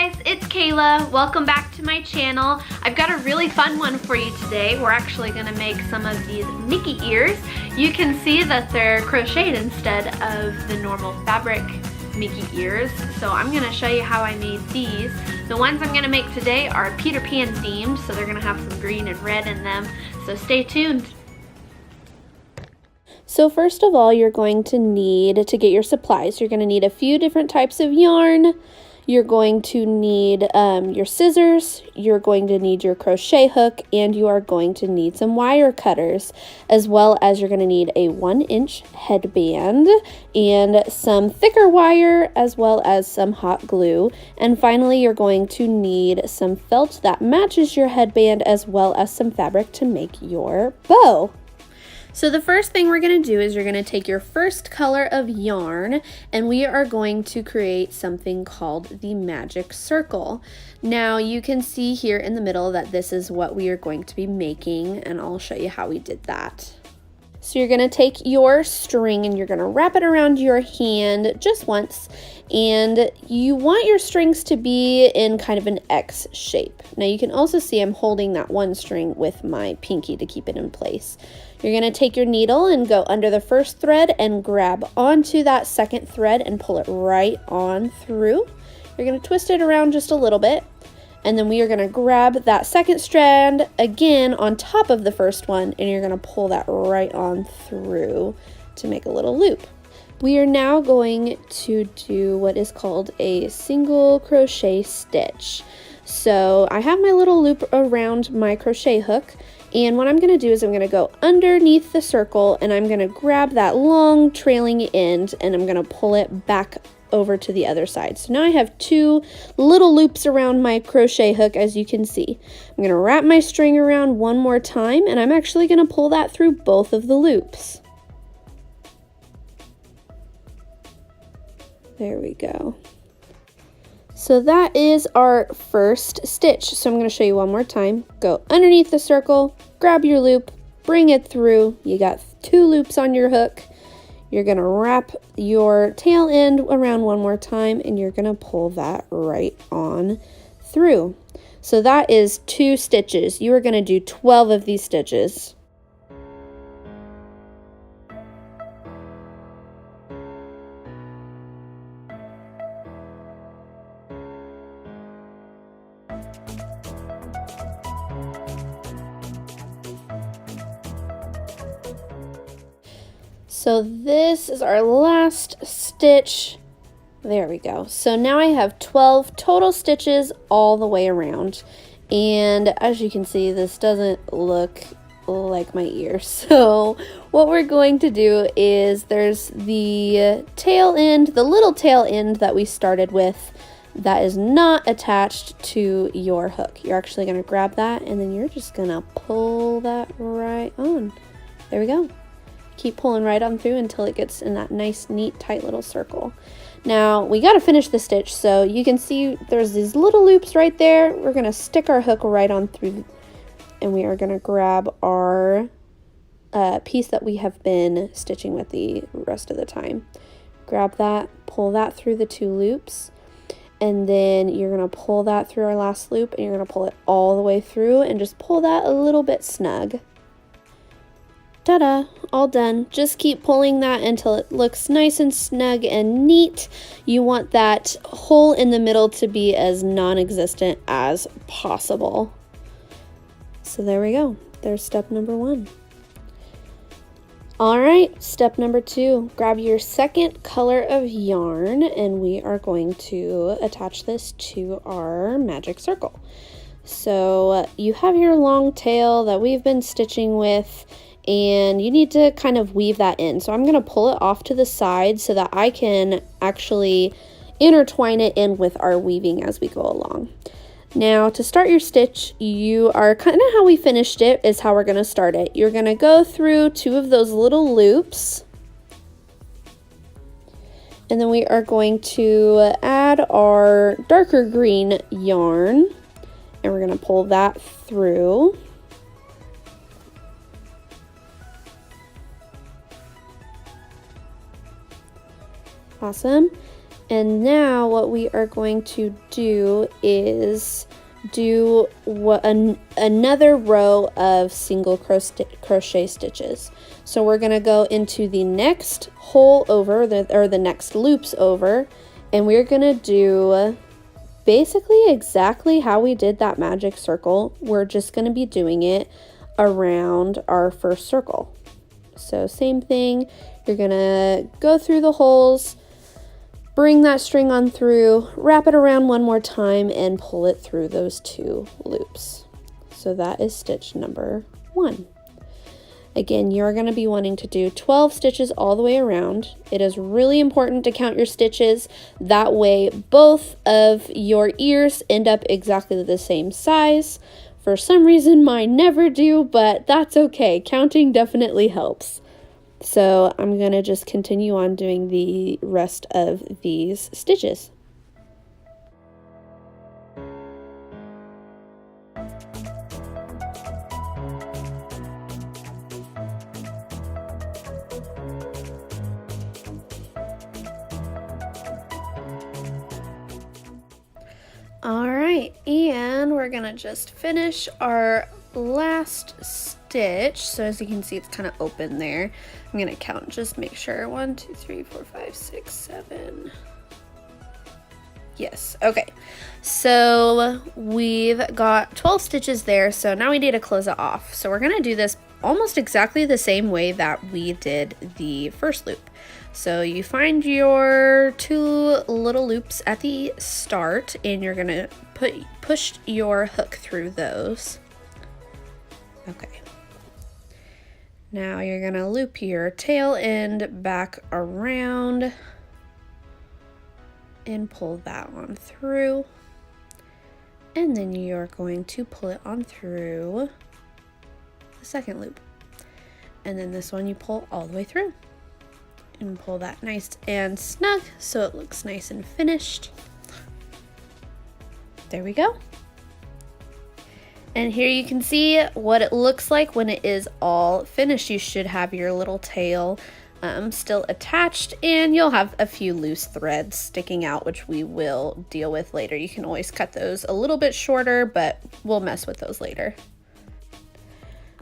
guys, it's Kayla. Welcome back to my channel. I've got a really fun one for you today. We're actually gonna make some of these Mickey ears. You can see that they're crocheted instead of the normal fabric Mickey ears. So I'm gonna show you how I made these. The ones I'm gonna make today are Peter Pan themed, so they're gonna have some green and red in them. So stay tuned. So first of all, you're going to need to get your supplies. You're going to need a few different types of yarn. You're going to need your scissors. You're going to need your crochet hook, and you are going to need some wire cutters, as well as you're going to need a 1-inch headband and some thicker wire, as well as some hot glue. And finally, you're going to need some felt that matches your headband, as well as some fabric to make your bow. So the first thing we're going to do is you're going to take your first color of yarn, and we are going to create something called the magic circle. Now you can see here in the middle that this is what we are going to be making, and I'll show you how we did that. So you're going to take your string and you're going to wrap it around your hand just once, and you want your strings to be in kind of an X shape. Now you can also see I'm holding that one string with my pinky to keep it in place. You're going to take your needle and go under the first thread and grab onto that second thread and pull it right on through. You're going to twist it around just a little bit, and then we are going to grab that second strand again on top of the first one, and you're going to pull that right on through to make a little loop. We are now going to do what is called a single crochet stitch. So I have my little loop around my crochet hook, and what I'm going to do is I'm going to go underneath the circle, and I'm going to grab that long trailing end, and I'm going to pull it back over to the other side. So now I have two little loops around my crochet hook, as you can see. I'm going to wrap my string around one more time, and I'm actually going to pull that through both of the loops. There we go. So that is our first stitch. So I'm going to show you one more time. Go underneath the circle, grab your loop, bring it through. You got two loops on your hook. You're going to wrap your tail end around one more time, and you're going to pull that right on through. So that is 2 stitches. You are going to do 12 of these stitches. So this is our last stitch. There we go. So now I have 12 total stitches all the way around. And as you can see, this doesn't look like my ear. So what we're going to do is there's the tail end, the little tail end that we started with that is not attached to your hook. You're actually going to grab that, and then you're just going to pull that right on. There we go. Keep pulling right on through until it gets in that nice, neat, tight little circle. Now, we got to finish the stitch, so you can see there's these little loops right there. We're going to stick our hook right on through, and we are going to grab our piece that we have been stitching with the rest of the time. Grab that, pull that through the 2 loops, and then you're going to pull that through our last loop, and you're going to pull it all the way through and just pull that a little bit snug. Ta-da, all done. Just keep pulling that until it looks nice and snug and neat. You want that hole in the middle to be as non-existent as possible. So there we go. There's step number 1. All right, step number 2. Grab your second color of yarn, and we are going to attach this to our magic circle. So you have your long tail that we've been stitching with, and you need to kind of weave that in. So I'm going to pull it off to the side so that I can actually intertwine it in with our weaving as we go along. Now to start your stitch, you are kind of how we finished it is how we're going to start it. You're going to go through 2 of those little loops, and then we are going to add our darker green yarn, and we're going to pull that through. Awesome. And now what we are going to do is do another row of single crochet stitches. So we're going to go into the next hole over, the next loops over, and we're going to do basically exactly how we did that magic circle. We're just going to be doing it around our first circle. So same thing, you're going to go through the holes, bring that string on through, wrap it around one more time, and pull it through those 2 loops. So that is stitch number 1. Again, you're going to be wanting to do 12 stitches all the way around. It is really important to count your stitches. That way, both of your ears end up exactly the same size. For some reason, mine never do, but that's okay. Counting definitely helps. So I'm going to just continue on doing the rest of these stitches. Alright, and we're gonna just finish our last stitch. So as you can see, it's kind of open there. I'm gonna count, just make sure. 1, 2, 3, 4, 5, 6, 7. Yes, okay. So we've got 12 stitches there, so now we need to close it off. So we're gonna do this almost exactly the same way that we did the first loop. So you find your 2 little loops at the start, and you're gonna push your hook through those. Okay. Now you're gonna loop your tail end back around and pull that on through. And then you're going to pull it on through the second loop. And then this one you pull all the way through. And pull that nice and snug so it looks nice and finished. There we go. And here you can see what it looks like when it is all finished. You should have your little tail still attached, and you'll have a few loose threads sticking out, which we will deal with later. You can always cut those a little bit shorter, but we'll mess with those later.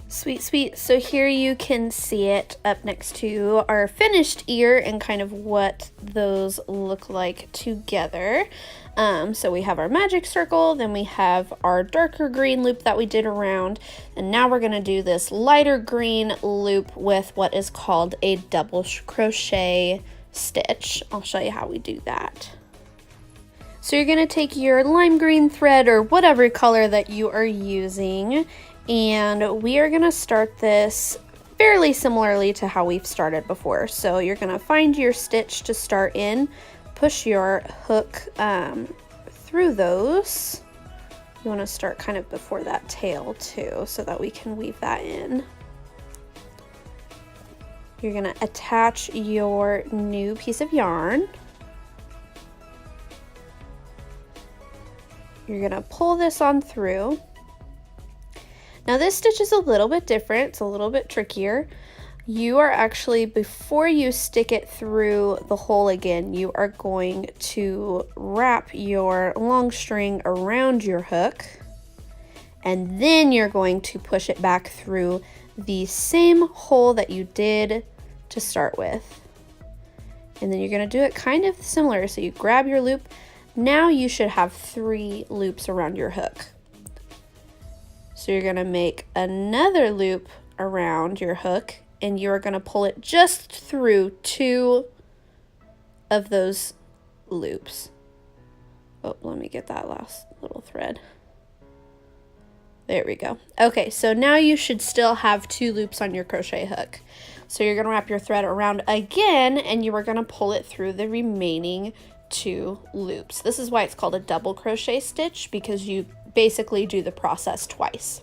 Sweet, sweet. So here you can see it up next to our finished ear and kind of what those look like together. So we have our magic circle, then we have our darker green loop that we did around, and now we're going to do this lighter green loop with what is called a double crochet stitch. I'll show you how we do that. So you're going to take your lime green thread or whatever color that you are using, and we are going to start this fairly similarly to how we've started before. So you're going to find your stitch to start in, push your hook through those. You want to start kind of before that tail too, so that we can weave that in. You're going to attach your new piece of yarn. You're going to pull this on through. Now this stitch is a little bit different, it's a little bit trickier. You are actually, before you stick it through the hole again, you are going to wrap your long string around your hook, and then you're going to push it back through the same hole that you did to start with. And then you're going to do it kind of similar. So you grab your loop. Now you should have 3 loops around your hook. So you're going to make another loop around your hook, and you're going to pull it just through 2 of those loops. Oh, let me get that last little thread. There we go. Okay, so now you should still have 2 loops on your crochet hook. So you're going to wrap your thread around again, and you are going to pull it through the remaining 2 loops. This is why it's called a double crochet stitch, because you basically do the process twice.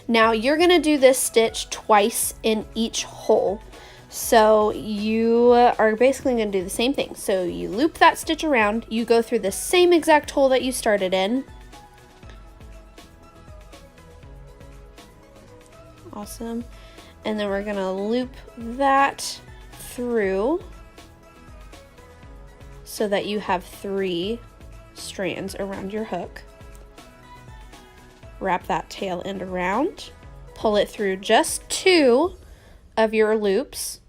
Now you're going to do this stitch twice in each hole. So you are basically going to do the same thing. So you loop that stitch around, you go through the same exact hole that you started in. Awesome. And then we're going to loop that through. so that you have 3 strands around your hook. Wrap that tail end around, pull it through just 2 of your loops.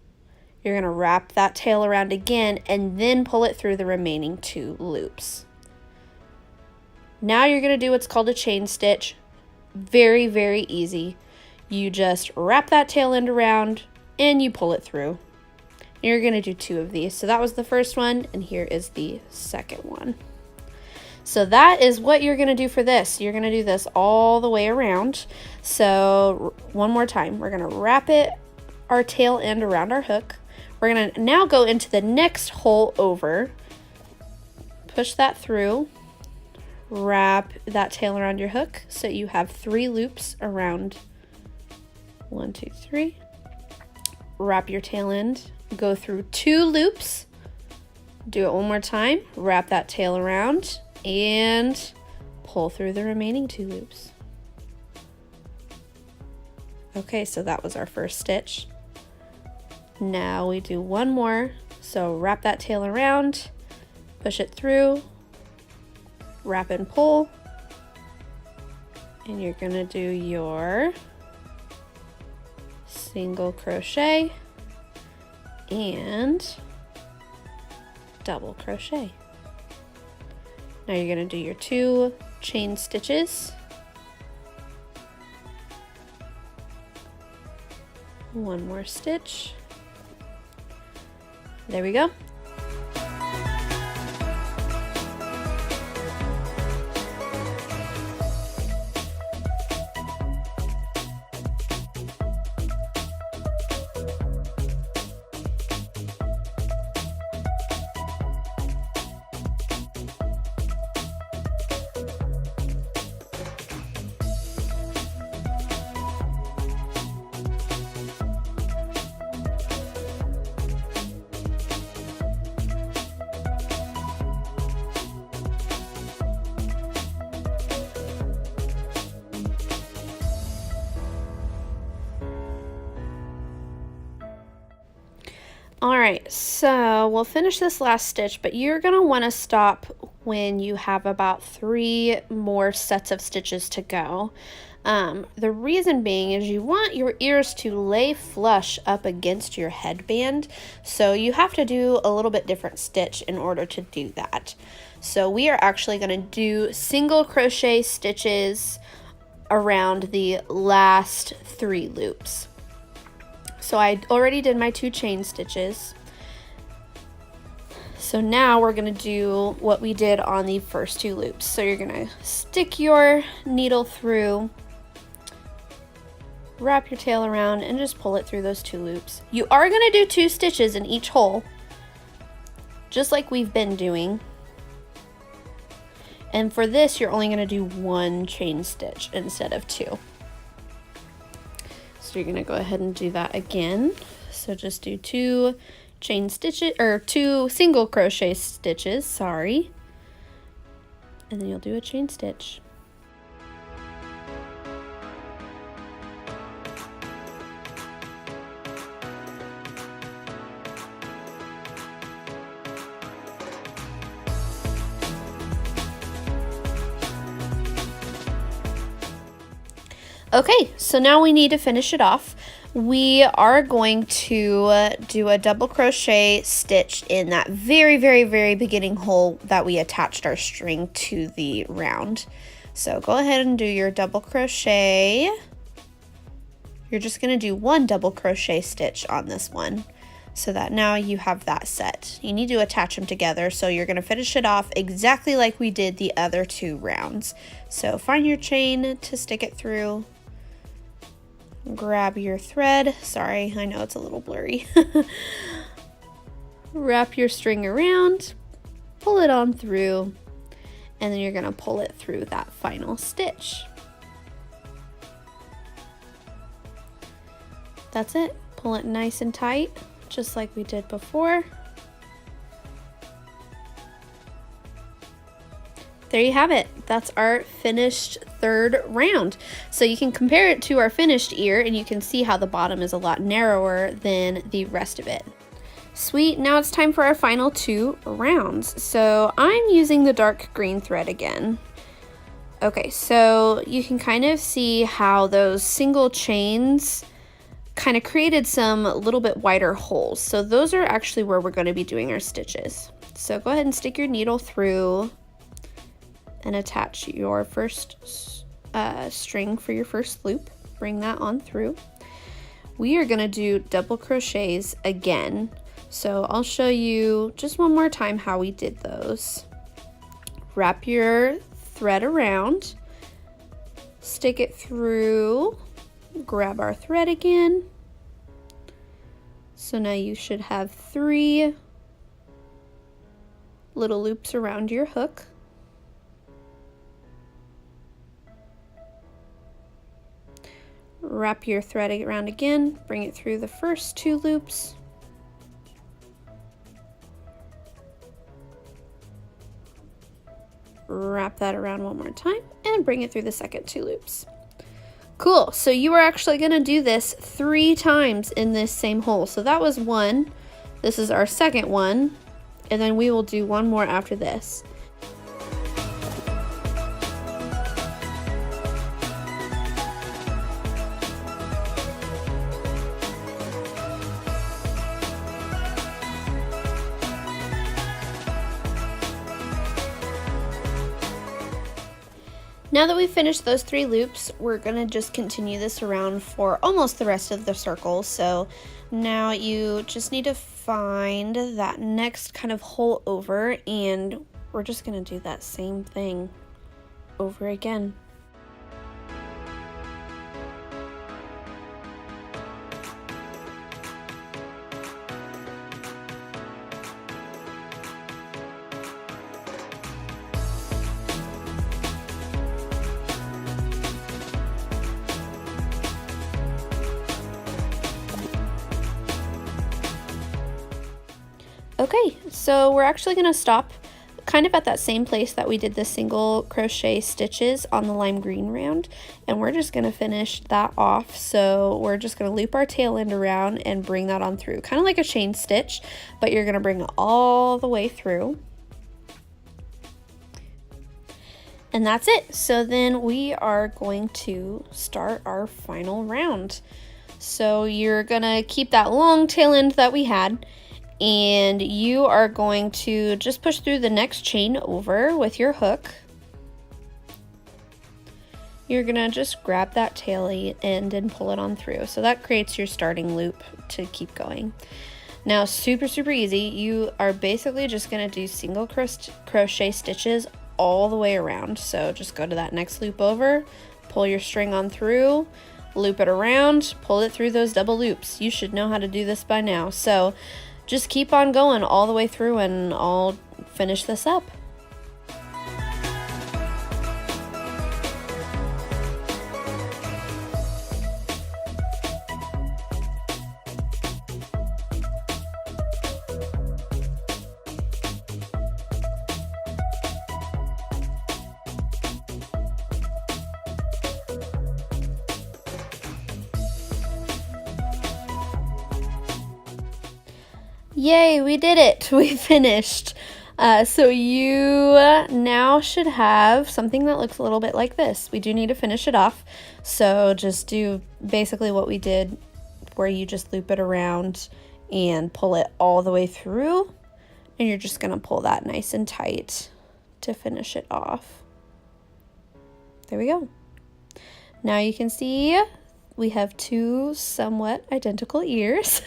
You're going to wrap that tail around again and then pull it through the remaining 2 loops. Now you're going to do what's called a chain stitch. Very, very easy. You just wrap that tail end around and you pull it through. And you're going to do 2 of these. So that was the first one, and here is the second one. So that is what you're going to do for this. You're going to do this all the way around. So one more time, we're going to wrap our tail end around our hook. We're going to now go into the next hole over, push that through, wrap that tail around your hook so you have 3 loops around 1, 2, 3. Wrap your tail end, go through 2 loops, do it one more time, wrap that tail around, and pull through the remaining 2 loops. Okay, so that was our first stitch. Now we do one more. So wrap that tail around, push it through, wrap and pull, and you're gonna do your single crochet and double crochet. Now you're going to do your 2 chain stitches. One more stitch. There we go. All right, so we'll finish this last stitch, but you're gonna wanna stop when you have about 3 more sets of stitches to go. The reason being is you want your ears to lay flush up against your headband, so you have to do a little bit different stitch in order to do that. So we are actually gonna do single crochet stitches around the last 3 loops. So I already did my 2 chain stitches. So now we're gonna do what we did on the first 2 loops. So you're gonna stick your needle through, wrap your tail around, and just pull it through those 2 loops. You are gonna do 2 stitches in each hole, just like we've been doing. And for this, you're only gonna do 1 chain stitch instead of 2. So you're gonna go ahead and do that again. So just do 2 chain stitches, or 2 single crochet stitches, sorry. And then you'll do a chain stitch. Okay, so now we need to finish it off. We are going to do a double crochet stitch in that very, very, very beginning hole that we attached our string to the round. So go ahead and do your double crochet. You're just going to do 1 double crochet stitch on this one, so that now you have that set. You need to attach them together, so you're going to finish it off exactly like we did the other 2 rounds. So find your chain to stick it through. Grab your thread. Sorry, I know it's a little blurry. Wrap your string around, pull it on through, and then you're going to pull it through that final stitch. That's it. Pull it nice and tight, just like we did before. There you have it. That's our finished 3rd round. So you can compare it to our finished ear, and you can see how the bottom is a lot narrower than the rest of it. Sweet, now it's time for our final 2 rounds. So I'm using the dark green thread again. Okay, so you can kind of see how those single chains kind of created some little bit wider holes. So those are actually where we're going to be doing our stitches. So go ahead and stick your needle through and attach your first string for your first loop. Bring that on through. We are going to do double crochets again. So I'll show you just one more time how we did those. Wrap your thread around, stick it through, grab our thread again. So now you should have 3 little loops around your hook. Wrap your thread around again, bring it through the first 2 loops. Wrap that around one more time and bring it through the second 2 loops. Cool, so you are actually going to do this 3 times in this same hole. So that was 1, this is our second one, and then we will do 1 more after this. Now that we've finished those 3 loops, we're gonna just continue this around for almost the rest of the circle. So now you just need to find that next kind of hole over, and we're just gonna do that same thing over again. Okay, so we're actually going to stop kind of at that same place that we did the single crochet stitches on the lime green round, and we're just going to finish that off. So we're just going to loop our tail end around and bring that on through, kind of like a chain stitch, but you're going to bring it all the way through. And that's it. So then we are going to start our final round. So you're going to keep that long tail end that we had, and you are going to just push through the next chain over with your hook. You're gonna just grab that tail end and pull it on through. So that creates your starting loop to keep going. Now, super easy. You are basically just gonna do single crochet stitches all the way around. So just go to that next loop over, pull your string on through, loop it around, pull it through those double loops. You should know how to do this by now. So just keep on going all the way through and I'll finish this up. Yay, we did it! We finished. So you now should have something that looks a little bit like this. We do need to finish it off, so just do basically what we did, where you just loop it around and pull it all the way through, and you're just going to pull that nice and tight to finish it off. There we go. Now you can see we have 2 somewhat identical ears,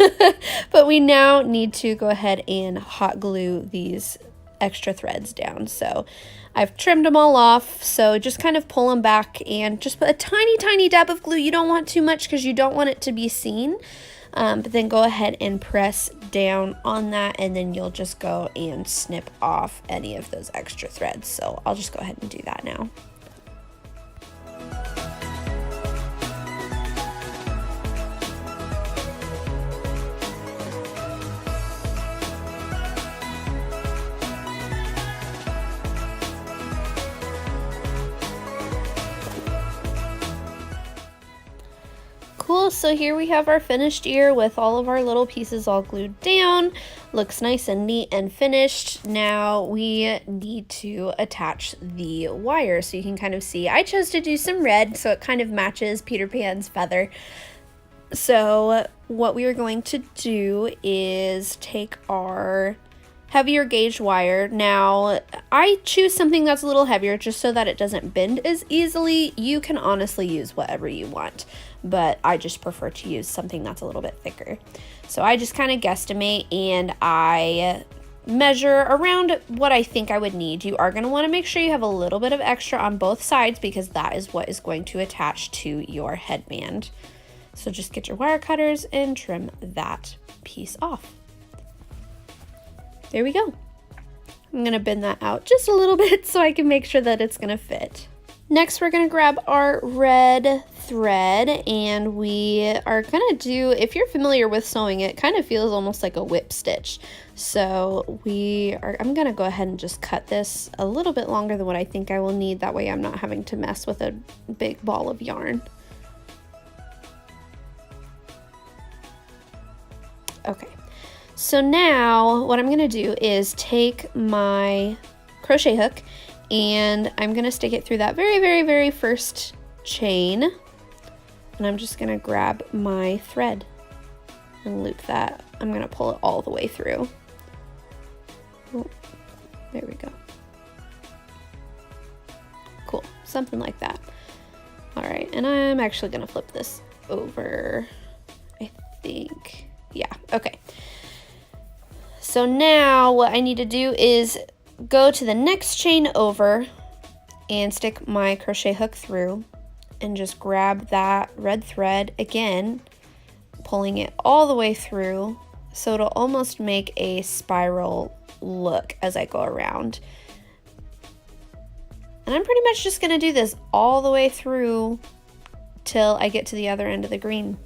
but we now need to go ahead and hot glue these extra threads down. So I've trimmed them all off, so just kind of pull them back and just put a tiny dab of glue. You don't want too much because you don't want it to be seen, but then go ahead and press down on that, and then you'll just go and snip off any of those extra threads. So I'll just go ahead and do that now. Cool, so here we have our finished ear with all of our little pieces all glued down. Looks nice and neat and finished. Now we need to attach the wire so you can kind of see. I chose to do some red so it kind of matches Peter Pan's feather. So what we are going to do is take our heavier gauge wire. Now I choose something that's a little heavier just so that it doesn't bend as easily. You can honestly use whatever you want, but I just prefer to use something that's a little bit thicker. So I just kind of guesstimate and I measure around what I think I would need. You are going to want to make sure you have a little bit of extra on both sides because that is what is going to attach to your headband. So just get your wire cutters and trim that piece off. There we go. I'm going to bend that out just a little bit so I can make sure that it's going to fit. Next, we're going to grab our red thread and we are going to do, if you're familiar with sewing, it kind of feels almost like a whip stitch. So I'm going to go ahead and just cut this a little bit longer than what I think I will need. That way I'm not having to mess with a big ball of yarn. Okay. So now what I'm going to do is take my crochet hook and I'm going to stick it through that very first chain, and I'm just going to grab my thread and loop that. I'm going to pull it all the way through. Oh, there we go. Cool, something like that. All right, and I'm actually going to flip this over, I think. Yeah, okay. So now what I need to do is go to the next chain over and stick my crochet hook through and just grab that red thread again, pulling it all the way through so it'll almost make a spiral look as I go around. And I'm pretty much just going to do this all the way through till I get to the other end of the green.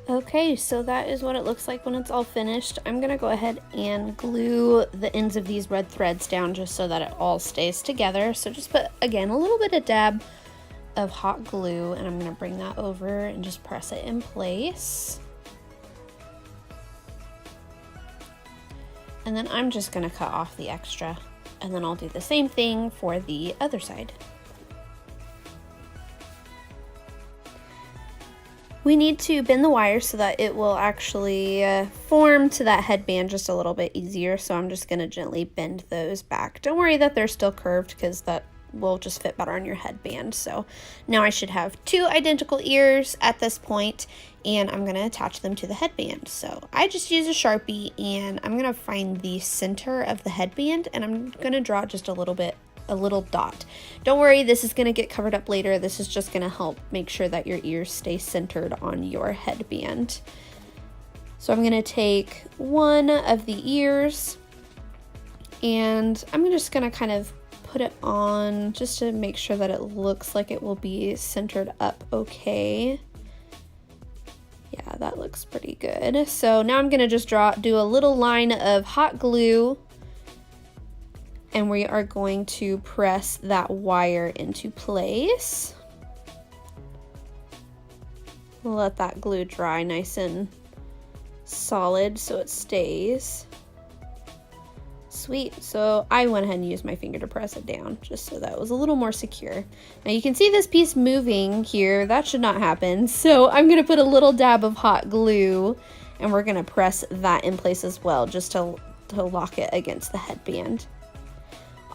Okay, so that is what it looks like when it's all finished. I'm going to go ahead and glue the ends of these red threads down just so that it all stays together. So just put, again, a little bit of dab of hot glue, and I'm going to bring that over and just press it in place. And then I'm just going to cut off the extra, and then I'll do the same thing for the other side. We need to bend the wire so that it will actually form to that headband just a little bit easier. So I'm just going to gently bend those back. Don't worry that they're still curved because that will just fit better on your headband. So now I should have two identical ears at this point, and I'm going to attach them to the headband. So I just use a Sharpie and I'm going to find the center of the headband and I'm going to draw just a little dot. Don't worry, this is going to get covered up later. This is just going to help make sure that your ears stay centered on your headband. So I'm going to take one of the ears and I'm just going to kind of put it on just to make sure that it looks like it will be centered up okay. Yeah, that looks pretty good. So now I'm going to just do a little line of hot glue, and we are going to press that wire into place. Let that glue dry nice and solid so it stays. Sweet. So I went ahead and used my finger to press it down just so that it was a little more secure. Now you can see this piece moving here. That should not happen. So I'm going to put a little dab of hot glue and we're going to press that in place as well just to lock it against the headband.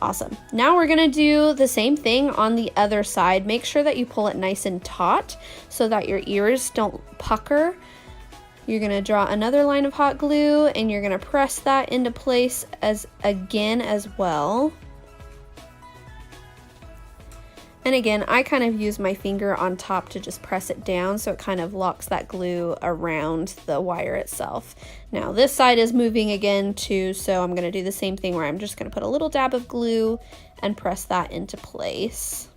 Awesome. Now we're going to do the same thing on the other side. Make sure that you pull it nice and taut so that your ears don't pucker. You're going to draw another line of hot glue and you're going to press that into place as well. And again, I kind of use my finger on top to just press it down so it kind of locks that glue around the wire itself. Now this side is moving again too, so I'm going to do the same thing where I'm just going to put a little dab of glue and press that into place.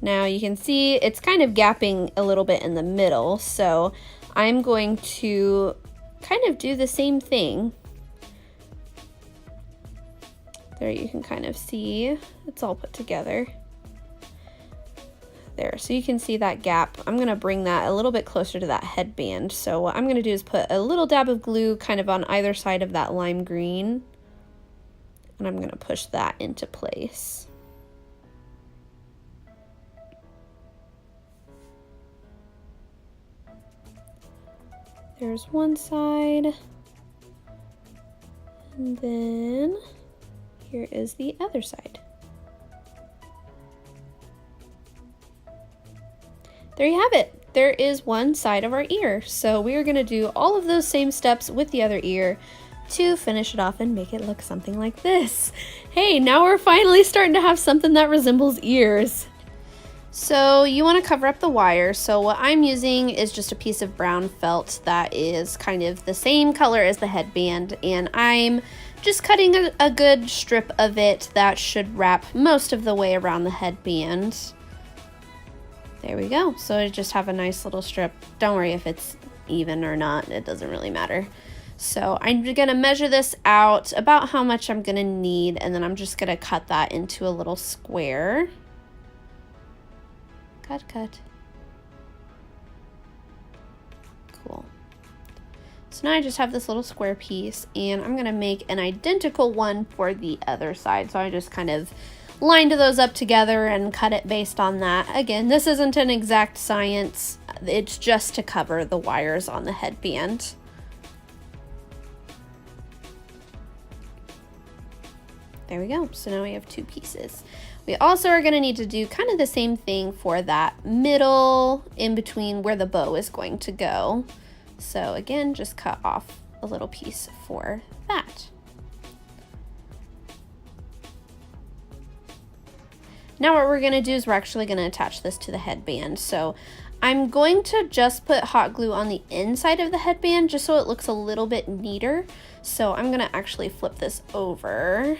Now you can see it's kind of gapping a little bit in the middle, so I'm going to kind of do the same thing. There you can kind of see it's all put together. There, so you can see that gap. I'm gonna bring that a little bit closer to that headband. So what I'm gonna do is put a little dab of glue kind of on either side of that lime green, and I'm gonna push that into place. There's one side, and then here is the other side. There you have it. There is one side of our ear. So we are going to do all of those same steps with the other ear to finish it off and make it look something like this. Hey, now we're finally starting to have something that resembles ears. So you want to cover up the wire. So what I'm using is just a piece of brown felt that is kind of the same color as the headband, and I'm just cutting a good strip of it that should wrap most of the way around the headband. There we go. So I just have a nice little strip. Don't worry if it's even or not, it doesn't really matter. So I'm gonna measure this out about how much I'm gonna need, and then I'm just gonna cut that into a little square. Cut. Cool. So now I just have this little square piece, and I'm gonna make an identical one for the other side. So I just kind of lined those up together and cut it based on that. Again, this isn't an exact science. It's just to cover the wires on the headband. There we go. So now we have two pieces. We also are going to need to do kind of the same thing for that middle in between where the bow is going to go. So again, just cut off a little piece for that. Now what we're going to do is we're actually going to attach this to the headband. So I'm going to just put hot glue on the inside of the headband just so it looks a little bit neater. So I'm going to actually flip this over.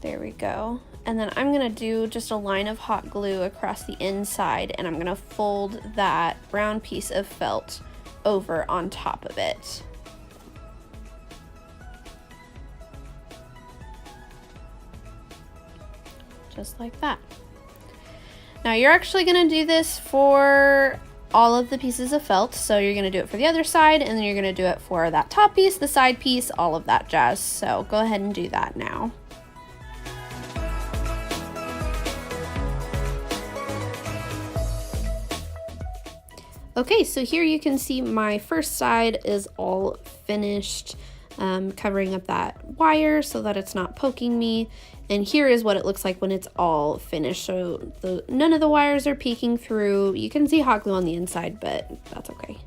There we go. And then I'm gonna do just a line of hot glue across the inside, and I'm gonna fold that brown piece of felt over on top of it. Just like that. Now you're actually gonna do this for all of the pieces of felt. So you're gonna do it for the other side, and then you're gonna do it for that top piece, the side piece, all of that jazz. So go ahead and do that now. Okay, so here you can see my first side is all finished, covering up that wire so that it's not poking me. And here is what it looks like when it's all finished. So none of the wires are peeking through. You can see hot glue on the inside, but that's okay.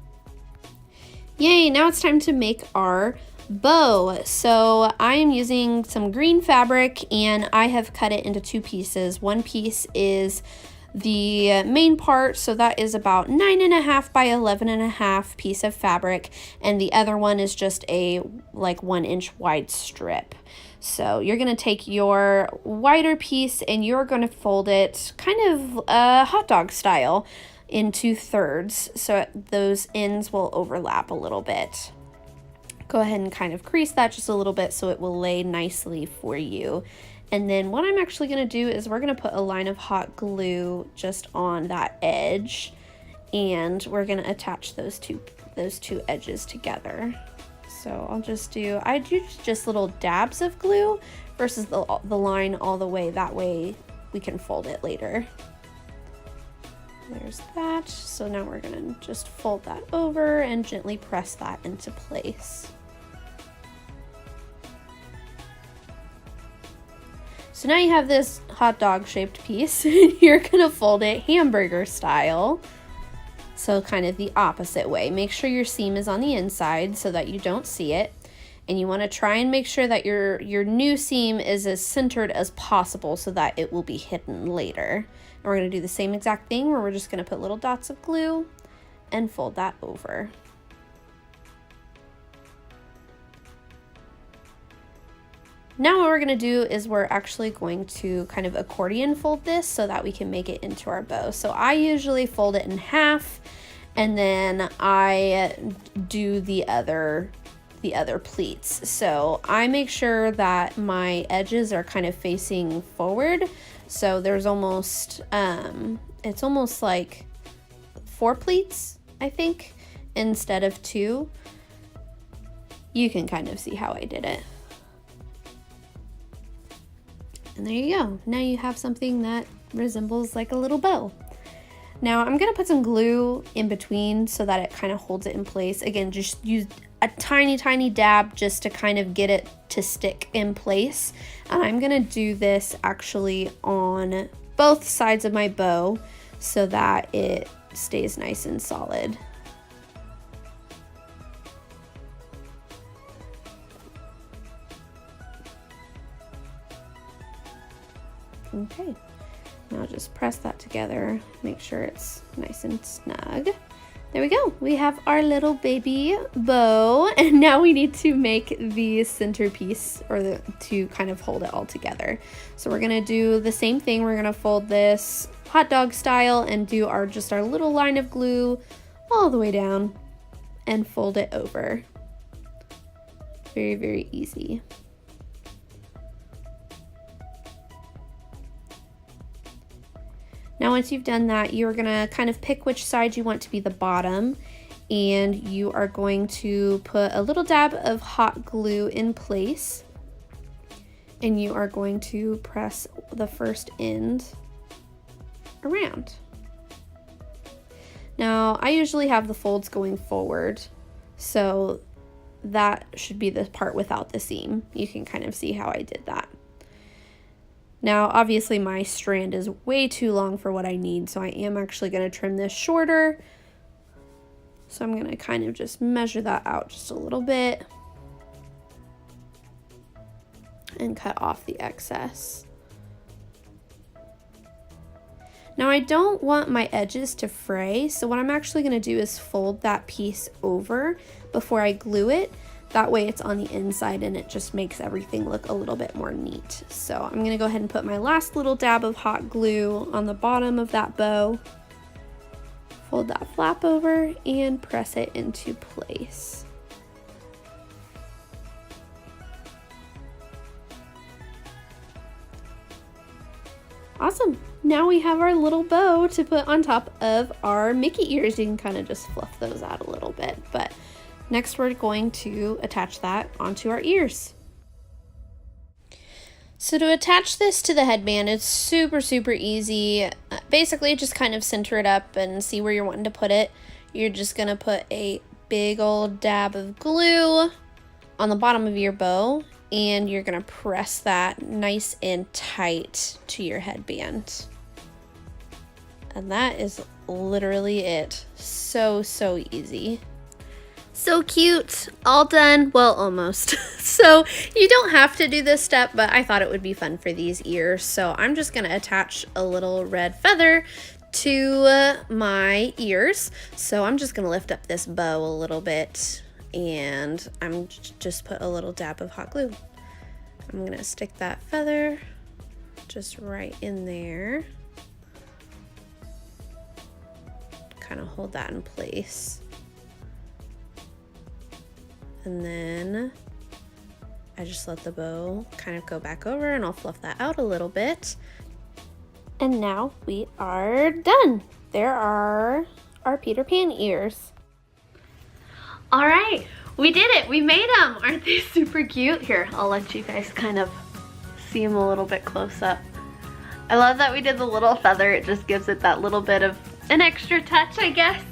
Yay, now it's time to make our bow. So I am using some green fabric, and I have cut it into two pieces. One piece is the main part, so that is about 9.5 by 11.5 piece of fabric, and the other one is just a like 1 inch wide strip. So you're going to take your wider piece and you're going to fold it kind of hot dog style into thirds, so those ends will overlap a little bit. Go ahead and kind of crease that just a little bit so it will lay nicely for you. And then what I'm actually going to do is we're going to put a line of hot glue just on that edge, and we're going to attach those two edges together. So I do just little dabs of glue versus the line all the way. That way we can fold it later. There's that. So now we're going to just fold that over and gently press that into place. So now you have this hot dog shaped piece. You're gonna fold it hamburger style. So kind of the opposite way. Make sure your seam is on the inside so that you don't see it. And you want to try and make sure that your new seam is as centered as possible so that it will be hidden later. And we're going to do the same exact thing where we're just going to put little dots of glue and fold that over. Now what we're going to do is we're actually going to kind of accordion fold this so that we can make it into our bow. So I usually fold it in half, and then I do the other pleats. So I make sure that my edges are kind of facing forward. So there's almost, it's almost like 4 pleats, I think, instead of 2. You can kind of see how I did it. And there you go. Now you have something that resembles like a little bow. Now I'm gonna put some glue in between so that it kind of holds it in place. Again, just use a tiny dab just to kind of get it to stick in place. And I'm gonna do this actually on both sides of my bow so that it stays nice and solid. Okay, now just press that together, make sure it's nice and snug. There we go, we have our little baby bow, and now we need to make the centerpiece, or to kind of hold it all together. So we're gonna do the same thing. We're gonna fold this hot dog style and do just our little line of glue all the way down and fold it over. Very easy. Now once you've done that, you're gonna kind of pick which side you want to be the bottom, and you are going to put a little dab of hot glue in place, and you are going to press the first end around. Now I usually have the folds going forward, so that should be the part without the seam. You can kind of see how I did that. Now, obviously my strand is way too long for what I need, so I am actually going to trim this shorter. So I'm going to kind of just measure that out just a little bit and cut off the excess. Now I don't want my edges to fray, so what I'm actually going to do is fold that piece over before I glue it. That way it's on the inside and it just makes everything look a little bit more neat. So I'm gonna go ahead and put my last little dab of hot glue on the bottom of that bow, fold that flap over and press it into place. Awesome, now we have our little bow to put on top of our Mickey ears. You can kind of just fluff those out a little bit, but next we're going to attach that onto our ears. So to attach this to the headband, it's super easy. Basically just kind of center it up and see where you're wanting to put it. You're just gonna put a big old dab of glue on the bottom of your bow, and you're gonna press that nice and tight to your headband. And that is literally it. So easy. So cute, all done, well, almost. So you don't have to do this step, but I thought it would be fun for these ears. So I'm just gonna attach a little red feather to my ears. So I'm just gonna lift up this bow a little bit, and I'm just put a little dab of hot glue. I'm gonna stick that feather just right in there. Kind of hold that in place. And then I just let the bow kind of go back over, and I'll fluff that out a little bit. And now we are done. There are our Peter Pan ears. All right, we did it. We made them. Aren't they super cute? Here, I'll let you guys kind of see them a little bit close up. I love that we did the little feather. It just gives it that little bit of an extra touch, I guess.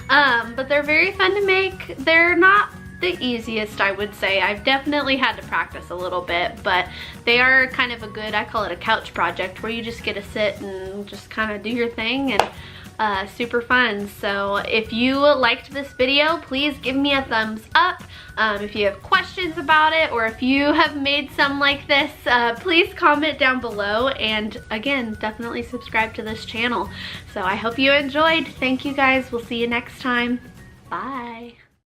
But they're very fun to make. They're not the easiest, I would say. I've definitely had to practice a little bit, but they are kind of a good, I call it a couch project, where you just get to sit and just kind of do your thing. And super fun. So if you liked this video, please give me a thumbs up. If you have questions about it, or if you have made some like this, please comment down below, and again, definitely subscribe to this channel. So I hope you enjoyed. Thank you guys. We'll see you next time. Bye.